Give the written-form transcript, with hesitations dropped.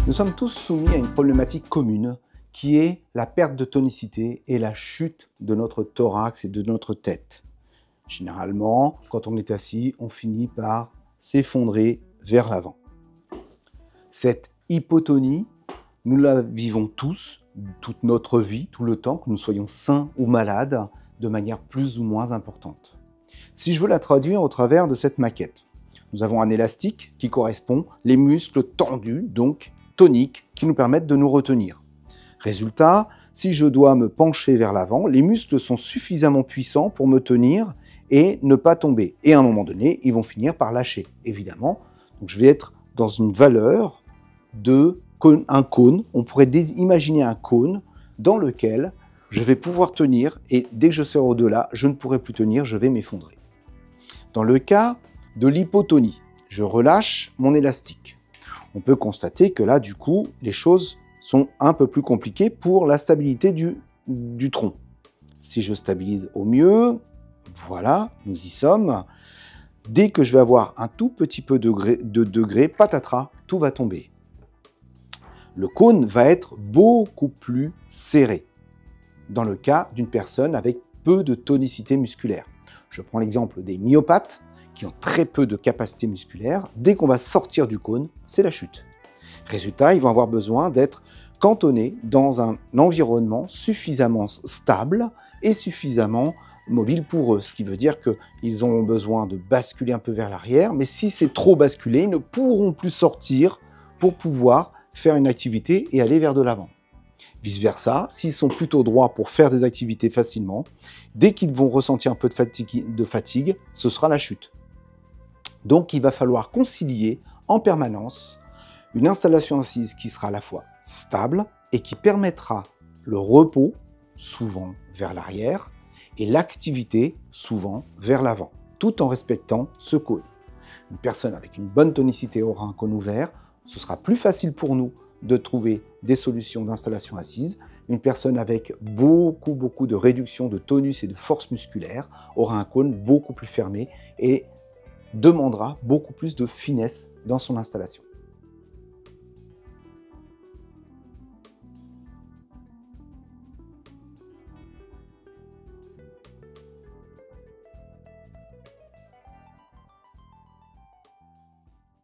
Nous sommes tous soumis à une problématique commune qui est la perte de tonicité et la chute de notre thorax et de notre tête. Généralement, quand on est assis, on finit par s'effondrer vers l'avant. Cette hypotonie, nous la vivons tous, toute notre vie, tout le temps, que nous soyons sains ou malades, de manière plus ou moins importante. Si je veux la traduire au travers de cette maquette, nous avons un élastique qui correspond les muscles tendus, donc toniques, qui nous permettent de nous retenir. Résultat, si je dois me pencher vers l'avant, les muscles sont suffisamment puissants pour me tenir et ne pas tomber. Et à un moment donné, ils vont finir par lâcher, évidemment. Donc je vais être dans une valeur de un cône. On pourrait imaginer un cône dans lequel je vais pouvoir tenir et dès que je serai au-delà, je ne pourrai plus tenir, je vais m'effondrer. Dans le cas de l'hypotonie, je relâche mon élastique. On peut constater que là, du coup, les choses sont un peu plus compliquées pour la stabilité du tronc. Si je stabilise au mieux, voilà, nous y sommes. Dès que je vais avoir un tout petit peu de degré, patatras, tout va tomber. Le cône va être beaucoup plus serré dans le cas d'une personne avec peu de tonicité musculaire. Je prends l'exemple des myopathes qui ont très peu de capacité musculaire. Dès qu'on va sortir du cône, c'est la chute. Résultat, ils vont avoir besoin d'être cantonnés dans un environnement suffisamment stable et suffisamment mobile pour eux. Ce qui veut dire qu'ils ont besoin de basculer un peu vers l'arrière, mais si c'est trop basculé, ils ne pourront plus sortir pour pouvoir faire une activité et aller vers de l'avant. Vice-versa, s'ils sont plutôt droits pour faire des activités facilement, dès qu'ils vont ressentir un peu de fatigue, ce sera la chute. Donc il va falloir concilier en permanence une installation assise qui sera à la fois stable et qui permettra le repos, souvent vers l'arrière, et l'activité, souvent vers l'avant, tout en respectant ce cône. Une personne avec une bonne tonicité aura un cône ouvert, ce sera plus facile pour nous de trouver des solutions d'installation assise. Une personne avec beaucoup de réduction de tonus et de force musculaire aura un cône beaucoup plus fermé et demandera beaucoup plus de finesse dans son installation.